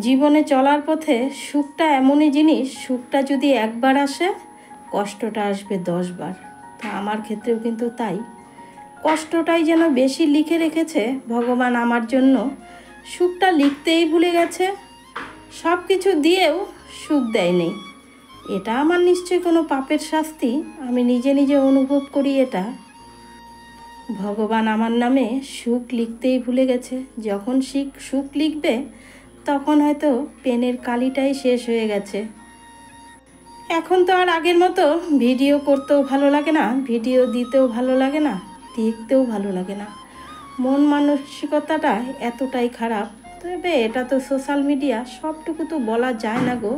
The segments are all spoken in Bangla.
জীবনে চলার পথে সুখটা এমনই জিনিস, সুখটা যদি একবার আসে কষ্টটা আসবে 10 বার। তো আমার ক্ষেত্রেও কিন্তু তাই, কষ্টটাই যেন বেশি লিখে রেখেছে ভগবান আমার জন্য, সুখটা লিখতেই ভুলে গেছে। সব কিছু দিয়েও সুখ দেয়নি, এটা আমার নিশ্চয়ই কোনো পাপের শাস্তি। আমি নিজে নিজে অনুভব করি এটা। ভগবান আমার নামে সুখ লিখতেই ভুলে গেছে। যখন সুখ লিখবে তখন হয়তো পেনের কালিটাই শেষ হয়ে গেছে। এখন তো আর আগের মতো ভিডিও করতেও ভালো লাগে না, ভিডিও দিতেও ভালো লাগে না, দেখতেও ভালো লাগে না। মন মানসিকতাটা এতটাই খারাপ। তবে এটা তো সোশ্যাল মিডিয়া, সবটুকু তো বলা যায় না গো।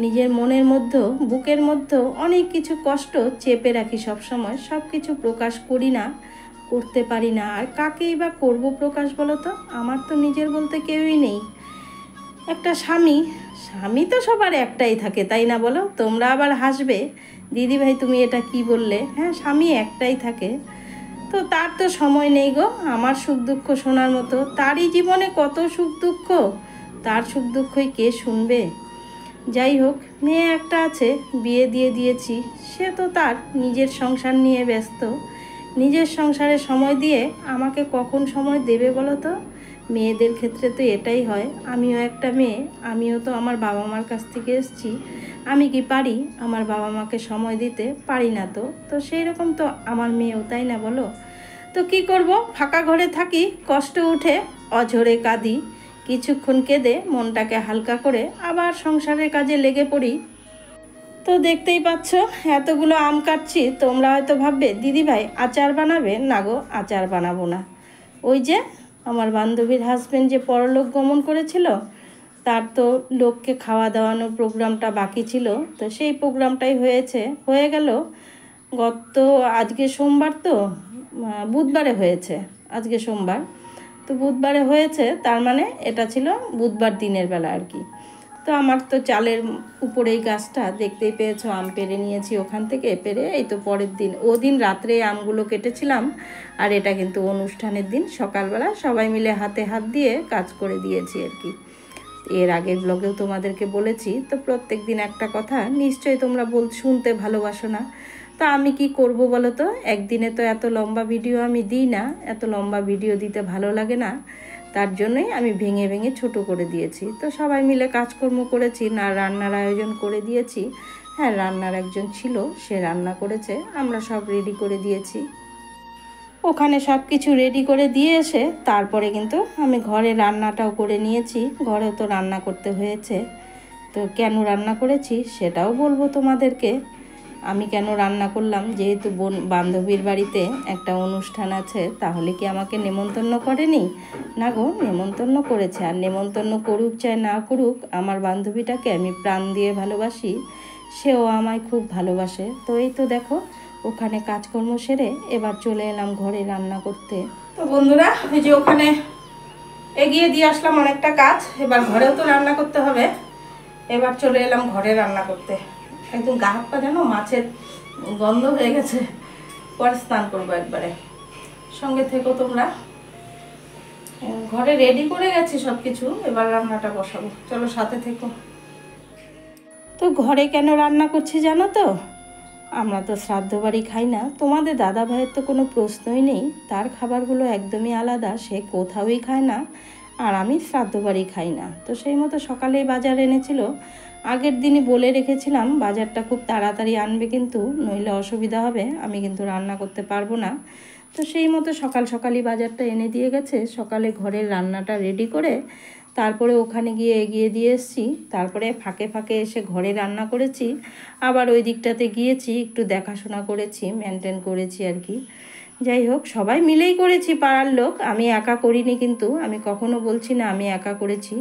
নিজের মনের মধ্যেও, বুকের মধ্যেও অনেক কিছু কষ্ট চেপে রাখি সবসময়, সব কিছু প্রকাশ করি না, করতে পারি না। আর কাকেই বা করবো প্রকাশ বলো তো? আমার তো নিজের বলতে কেউই নেই। একটা স্বামী, স্বামী তো সবার একটাই থাকে, তাই না বলো? তোমরা আবার হাসবে, দিদি ভাই তুমি এটা কি বললে? হ্যাঁ, স্বামী একটাই থাকে, তো তার তো সময় নেই গো আমার সুখ দুঃখ শোনার মতো। তারই জীবনে কত সুখ দুঃখ, তার সুখ দুঃখই কে শুনবে? যাই হোক, মেয়ে একটা আছে, বিয়ে দিয়ে দিয়েছি, সে তো তার নিজের সংসার নিয়ে ব্যস্ত। নিজের সংসারে সময় দিয়ে আমাকে কখন সময় দেবে বলো তো? মেয়েদের ক্ষেত্রে তো এটাই হয়। আমিও একটা মেয়ে, আমিও তো আমার বাবা মার কাছ থেকে এসেছি। আমি কি পারি আমার বাবা মাকে সময় দিতে? পারি না তো। তো সেই রকম তো আমার মেয়েও, তাই না বলো? তো কি করব, ফাঁকা ঘরে থাকি, কষ্ট উঠে অঝরে কাঁদি, কিছুক্ষণ কেঁদে মনটাকে হালকা করে আবার সংসারের কাজে লেগে পড়ি। তো দেখতেই পাচ্ছ এতগুলো আম কাটছি। তোমরা হয়তো ভাববে দিদি ভাই আচার বানাবে, না গো, আচার বানাবো না। ওই যে আমার বান্ধবীর হাজব্যান্ড যে পরলোক গমন করেছিল, তার তো লোককে খাওয়া দাওয়ানোর প্রোগ্রামটা বাকি ছিল। তো সেই প্রোগ্রামটাই হয়ে গেল গত, আজকে সোমবার তো, বুধবারে হয়েছে, আজকে সোমবার, তো বুধবারে হয়েছে, তার মানে এটা ছিল বুধবার দিনের বেলা আর কি। তো আমার তো চালের উপরেই গাছটা, দেখতেই পেয়েছো, আম পেড়ে নিয়েছি ওখান থেকে, পেড়ে এই তো পরের দিন, দিন রাত্রে আমগুলো কেটেছিলাম। আর এটা কিন্তু অনুষ্ঠানের দিন সকালবেলা সবাই মিলে হাতে হাত দিয়ে কাজ করে দিয়েছি আর কি। এর আগের ব্লগেও তোমাদেরকে বলেছি, তো প্রত্যেক দিন একটা কথা নিশ্চয়ই তোমরা শুনতে ভালোবাসো না। তো আমি কি করব বলো তো? একদিনে তো এত লম্বা ভিডিও আমি দিই না, এত লম্বা ভিডিও দিতে ভালো লাগে না, তার জন্যই আমি ভেঙে ভেঙে ছোট করে দিয়েছি। তো সবাই মিলে কাজকর্ম করেছি, না রান্নার আয়োজন করে দিয়েছি। হ্যাঁ, রান্নার একজন ছিল, সে রান্না করেছে, আমরা সব রেডি করে দিয়েছি। ওখানে সব কিছু রেডি করে দিয়ে এসে তারপরে কিন্তু আমি ঘরে রান্নাটাও করে নিয়েছি। ঘরেও তো রান্না করতে হয়েছে। তো কেন রান্না করেছি সেটাও বলবো তোমাদেরকে। আমি কেন রান্না করলাম, যেহেতু বান্ধবীর বাড়িতে একটা অনুষ্ঠান আছে, তাহলে কি আমাকে নেমন্তন্ন করেনি? না গো, নেমন্তন্ন করেছে। আর নেমন্তন্ন করুক চাই না করুক, আমার বান্ধবীটাকে আমি প্রাণ দিয়ে ভালোবাসি, সেও আমায় খুব ভালোবাসে। তো এই তো দেখো, ওখানে কাজকর্ম সেরে এবার চলে এলাম ঘরে রান্না করতে। তো বন্ধুরা, এই যে ওখানে এগিয়ে দিয়ে আসলাম অনেকটা কাজ, এবার ঘরেও তো রান্না করতে হবে। এবার চলে এলাম ঘরে রান্না করতে। একদম গা হাত পা যেন মাছের গন্ধ হয়ে গেছে, পরে স্নান করবো একবারে। সঙ্গে থেকো তোমরা। ঘরে রেডি করে গেছি সব কিছু, এবার রান্নাটা বসাবো, চলো সাথে থেকো। তো ঘরে কেন রান্না করছি জানো তো? আমরা তো শ্রাদ্ধ বাড়ি খাই না, তোমাদের দাদা ভাইয়ের তো কোনো প্রশ্নই নেই, তার খাবারগুলো একদমই আলাদা, সে কোথাওই খায় না। আর আমি শ্রাদ্ধ বাড়ি খাই না। তো সেই মতো সকালেই বাজার এনেছিল, আগের দিনই বলে রেখেছিলাম বাজারটা খুব তাড়াতাড়ি আনবে, কিন্তু নইলে অসুবিধা হবে, আমি কিন্তু রান্না করতে পারবো না। তো সেই মতো সকাল সকালই বাজারটা এনে দিয়ে গেছে। সকালে ঘরের রান্নাটা রেডি করে তারপরে ওখানে গিয়ে এগিয়ে দিয়ে এসেছি। তারপরে ফাঁকে ফাঁকে এসে ঘরে রান্না করেছি, আবার ওই দিকটাতে গিয়েছি, একটু দেখাশোনা করেছি, মেনটেন করেছি আর কি। যাই হোক, সবাই মিলেই করেছি, পাড়ার লোক, আমি একা করিনি, কিন্তু আমি কখনো বলছি না আমি একা করেছি।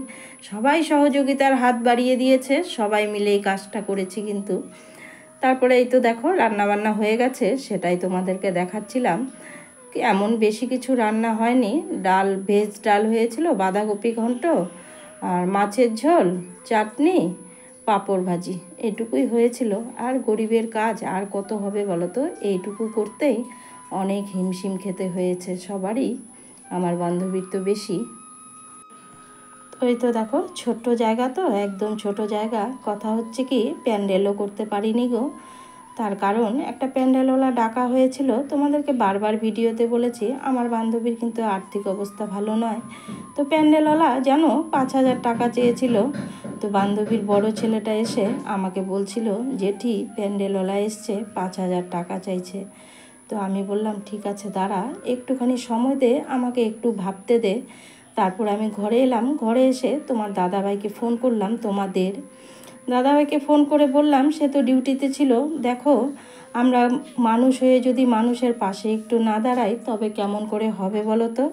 সবাই সহযোগিতার হাত বাড়িয়ে দিয়েছে, সবাই মিলেই কাজটা করেছি কিন্তু। তারপরে এই তো দেখো রান্নাবান্না হয়ে গেছে, সেটাই তোমাদেরকে দেখাচ্ছিলাম। এমন বেশি কিছু রান্না হয়নি, ডাল, ভেজ ডাল হয়েছিল, বাঁধাকপি ঘন্ট, আর মাছের ঝোল, চাটনি, পাঁপড় ভাজি, এটুকুই হয়েছিল। আর গরিবের কাজ আর কত হবে বলো তো? এইটুকু করতেই অনেক হিমশিম খেতে হয়েছে সবারই, আমার বান্ধবীর তো বেশি। তো ওই তো দেখো, ছোট্ট জায়গা তো, একদম ছোট জায়গা। কথা হচ্ছে কি, প্যান্ডেলও করতে পারিনি গো। তার কারণ একটা প্যান্ডেলওয়ালা ডাকা হয়েছিল, তোমাদেরকে বারবার ভিডিওতে বলেছি আমার বান্ধবীর কিন্তু আর্থিক অবস্থা ভালো নয়। তো প্যান্ডেলওয়ালা জানো 5,000 টাকা চেয়েছিল। তো বান্ধবীর বড় ছেলেটা এসে আমাকে বলছিল, জেঠি প্যান্ডেলওয়ালা এসছে, 5,000 টাকা চাইছে। তো আমি বললাম ঠিক আছে দাঁড়া, একটুখানি সময় দে, আমাকে একটু ভাবতে দে। তারপর আমি ঘরে এলাম, ঘরে এসে তোমার দাদাভাইকে ফোন করলাম, তোমাদের দাদাভাইকে ফোন করে বললাম, সে তো ডিউটিতে ছিল, দেখো আমরা মানুষ হয়ে যদি মানুষের পাশে একটু না দাঁড়াই তবে কেমন করে হবে বলো তো।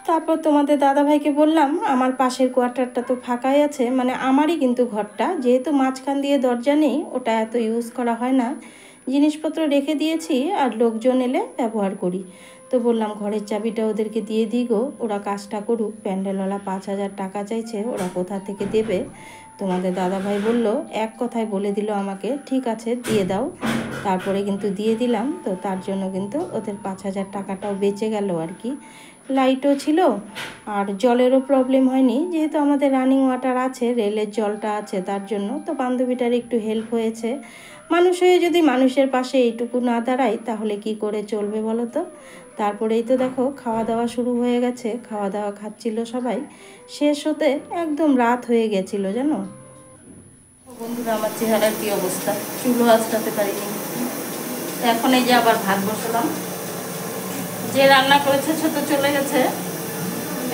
তারপর তোমাদের দাদাভাইকে বললাম, আমার পাশের কোয়ার্টারটা তো ফাঁকাই আছে, মানে আমারই কিন্তু ঘরটা, যেহেতু মাঝখান দিয়ে দরজা নেই, ওটা এত ইউজ করা হয় না, জিনিসপত্র রেখে দিয়েছি আর লোকজন এলে ব্যবহার করি। তো বললাম ঘরের চাবিটা ওদেরকে দিয়ে দিই গো, ওরা কাজটা করুক। প্যান্ডেলওয়ালা 5,000 টাকা চাইছে, ওরা কোথা থেকে দেবে। তোমাদের দাদাভাই বলল, এক কথায় বলে দিল আমাকে, ঠিক আছে দিয়ে দাও। তারপরে কিন্তু দিয়ে দিলাম। তো তার জন্য কিন্তু ওদের 5,000 টাকাটাও বেঁচে গেল আর কি। লাইটও ছিল আর জলেরও প্রবলেম হয়নি, যেহেতু আমাদের রানিং ওয়াটার আছে, রেলের জলটা আছে, তার জন্য তো বান্ধবীটার একটু হেল্প হয়েছে। মানুষ হয়ে যদি মানুষের পাশে এইটুকু না দাঁড়াই তাহলে কি করে চলবে বলো তো। তারপরেই তো দেখো খাওয়া দাওয়া শুরু হয়ে গেছে, খাওয়া দাওয়া খাচ্ছিল সবাই, শেষ হতে একদম রাত হয়ে গেছিলো জানো। বন্ধুরা আমার চেহারার কি অবস্থা, চুলও আঁচড়াতে পারিনি। এখন এই যে আবার ভাত বসালাম, যে রান্না করেছে সে তো চলে গেছে,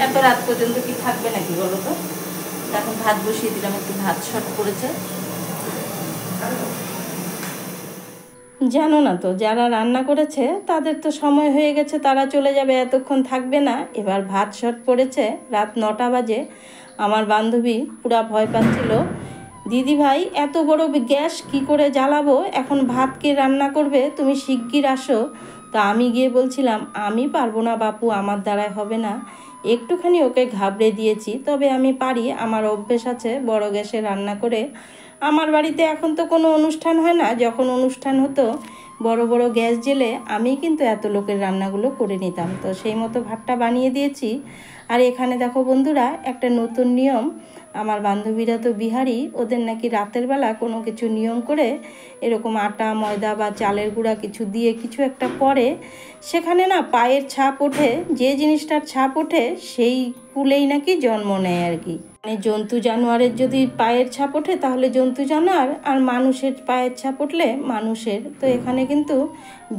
এত রাত পর্যন্ত কি থাকবে নাকি বলো তো। এখন ভাত বসিয়ে দিলাম, একটু ভাত শর্ট করেছে। জানো না তো, যারা রান্না করেছে তাদের তো সময় হয়ে গেছে, তারা চলে যাবে, এতক্ষণ থাকবে না। এবার ভাত শর্ট পড়েছে, রাত 9টা বাজে। আমার বান্ধবী পুরা ভয় পাচ্ছিল, দিদি ভাই এত বড় গ্যাস কি করে জ্বালাবো, এখন ভাত কে রান্না করবে, তুমি শিগগির আসো। তো আমি গিয়ে বলছিলাম, আমি পারবো না বাপু, আমার দ্বারায় হবে না। একটুখানি ওকে ঘাবড়ে দিয়েছি, তবে আমি পারি, আমার অভ্যেস আছে বড় গ্যাসে রান্না করে। আমার বাড়িতে এখন তো কোনো অনুষ্ঠান হয় না, যখন অনুষ্ঠান হতো বড় বড় গ্যাস জেলে আমি কিন্তু এত লোকের রান্নাগুলো করে নিতাম। তো সেই মতো ভাতটা বানিয়ে দিয়েছি। আর এখানে দেখো বন্ধুরা, একটা নতুন নিয়ম, আমার বান্ধবীরা তো বিহারি, ওদের নাকি রাতের বেলা কোনো কিছু নিয়ম করে এরকম আটা ময়দা বা চালের গুঁড়া কিছু দিয়ে কিছু একটা করে, সেখানে না পায়ের ছাপ ওঠে, যে জিনিসটার ছাপ ওঠে সেই কুলেই নাকি জন্ম নেয় আর কি। মানে জন্তু জানোয়ারের যদি পায়ের ছাপ ওঠে তাহলে জন্তু জানোয়ার, আর মানুষের পায়ের ছাপ উঠলে মানুষের। তো এখানে কিন্তু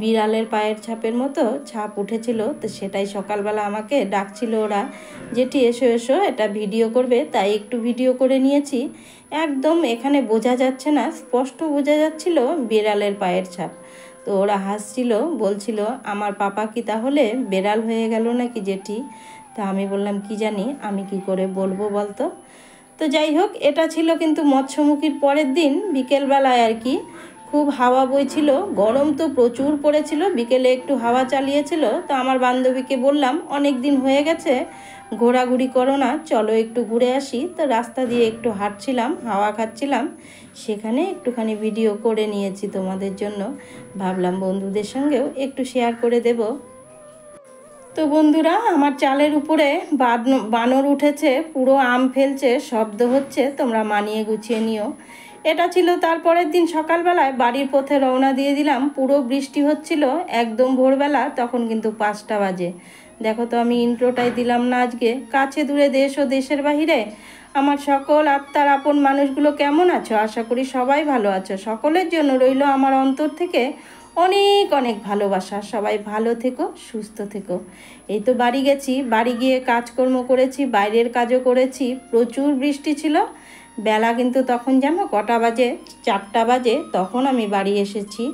বিড়ালের পায়ের ছাপের মতো ছাপ উঠেছিল। তো সেটাই সকালবেলা আমাকে ডাকছিল ওরা, যেটি এসো এসো এটা ভিডিও করবে, তাই একটু ভিডিও করে নিয়েছি। একদম এখানে বোঝা যাচ্ছে না, স্পষ্ট বোঝা যাচ্ছিল বিড়ালের পায়ের ছাপ। তো ওরা হাসছিল, বলছিল আমার পাপা কি তাহলে বেড়াল হয়ে গেল নাকি জেঠি। তা আমি বললাম কি জানি, আমি কি করে বলবো বলতো। তো যাই হোক, এটা ছিল কিন্তু মৎস্যমুখীর পরের দিন বিকেলবেলায় আর কি। খুব হাওয়া বইছিল, গরম তো প্রচুর পড়েছিল, বিকেলে একটু হাওয়া চালিয়েছিল। তো আমার বান্ধবীকে বললাম, অনেক দিন হয়ে গেছে ঘোরাঘুরি করো না, চলো একটু ঘুরে আসি। তো রাস্তা দিয়ে একটু হাঁটছিলাম, হাওয়া খাচ্ছিলাম, সেখানে একটুখানি ভিডিও করে নিয়েছি তোমাদের জন্য, ভাবলাম বন্ধুদের সঙ্গেও একটু শেয়ার করে দেব। তো বন্ধুরা, আমার চালের উপরে বানর উঠেছে, পুরো আম ফেলছে, শব্দ হচ্ছে, তোমরা মানিয়ে গুছিয়ে নিও। এটা ছিল তারপরের দিন সকালবেলায়, বাড়ির পথে রওনা দিয়ে দিলাম, পুরো বৃষ্টি হচ্ছিল একদম ভোরবেলা, তখন কিন্তু 5টা বাজে। দেখো তো আমি ইন্ট্রোটাই দিলাম না আজকে। কাছে দূরে দেশ ও দেশের বাহিরে আমার সকল আত্মার আপন মানুষগুলো কেমন আছো, আশা করি সবাই ভালো আছো। সকলের জন্য রইল আমার অন্তর থেকে অনেক অনেক ভালোবাসা। সবাই ভালো থেকো, সুস্থ থেকো। এই তো বাড়ি গেছি, বাড়ি গিয়ে কাজকর্ম করেছি, বাইরের কাজও করেছি, প্রচুর বৃষ্টি ছিল। বেলা কিন্তু তখন জানো কটা বাজে, 4টা বাজে, তখন আমি বাড়ি এসেছি।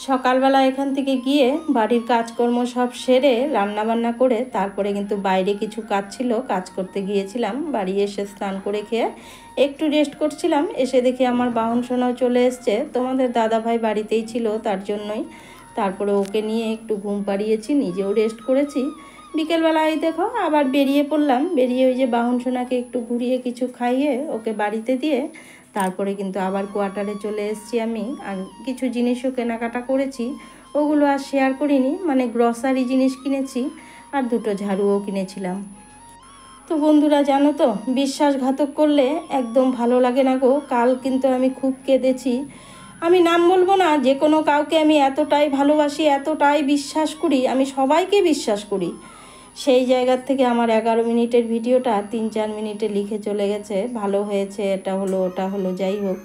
সকালবেলা এখান থেকে গিয়ে বাড়ির কাজকর্ম সব সেরে রান্নাবান্না করে তারপরে কিন্তু বাইরে কিছু কাজ ছিল, কাজ করতে গিয়েছিলাম। বাড়ি এসে স্নান করে খেয়ে একটু রেস্ট করছিলাম, এসে দেখি আমার বাহন সোনাও চলে এসছে। তোমাদের দাদাভাই বাড়িতেই ছিল, তার জন্যই। তারপরে ওকে নিয়ে একটু ঘুম পাড়িয়েছি, নিজেও রেস্ট করেছি। বিকেলবেলায় দেখো আবার বেরিয়ে পড়লাম, বেরিয়ে ওই যে বাহন সোনাকে একটু ঘুরিয়ে কিছু খাইয়ে ওকে বাড়িতে দিয়ে তারপরে কিন্তু আবার কোয়ার্টারে চলে এসেছি আমি। আর কিছু জিনিসও কেনাকাটা করেছি, ওগুলো আর শেয়ার করিনি, মানে গ্রসারি জিনিস কিনেছি আর দুটো ঝাড়ুও কিনেছিলাম। তো বন্ধুরা জানো তো, বিশ্বাসঘাতক করলে একদম ভালো লাগে না গো। কাল কিন্তু আমি খুব কেঁদেছি। আমি নাম বলবো না, যে কোনো কাউকে আমি এতটাই ভালোবাসি, এতটাই বিশ্বাস করি, আমি সবাইকে বিশ্বাস করি। সেই জায়গার থেকে আমার 11 মিনিটের ভিডিওটা 3-4 মিনিটে লিখে চলে গেছে, ভালো হয়েছে, এটা হলো ওটা হলো, যাই হোক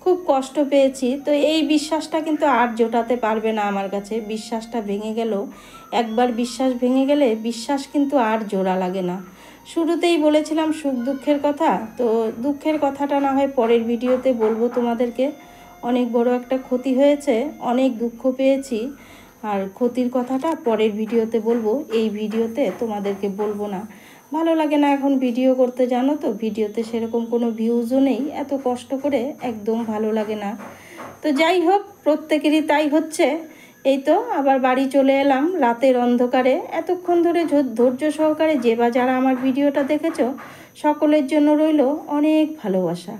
খুব কষ্ট পেয়েছি। তো এই বিশ্বাসটা কিন্তু আর জোটাতে পারবে না আমার কাছে। বিশ্বাসটা ভেঙে গেল, একবার বিশ্বাস ভেঙে গেলে বিশ্বাস কিন্তু আর জোড়া লাগে না। শুরুতেই বলেছিলাম সুখ দুঃখের কথা, তো দুঃখের কথাটা না হয় পরের ভিডিওতে বলবো তোমাদেরকে। অনেক বড় একটা ক্ষতি হয়েছে, অনেক দুঃখ পেয়েছি, আর ক্ষতির কথাটা পরের ভিডিওতে বলবো, এই ভিডিওতে তোমাদেরকে বলবো না। ভালো লাগে না এখন ভিডিও করতে, জানো তো, ভিডিওতে সেরকম কোনো ভিউজও নেই, এত কষ্ট করে একদম ভালো লাগে না। তো যাই হোক, প্রত্যেকেরই তাই হচ্ছে। এই তো আবার বাড়ি চলে এলাম রাতের অন্ধকারে। এতক্ষণ ধরে ধৈর্য সহকারে যে বা যারা আমার ভিডিওটা দেখেছো, সকলের জন্য রইল অনেক ভালোবাসা।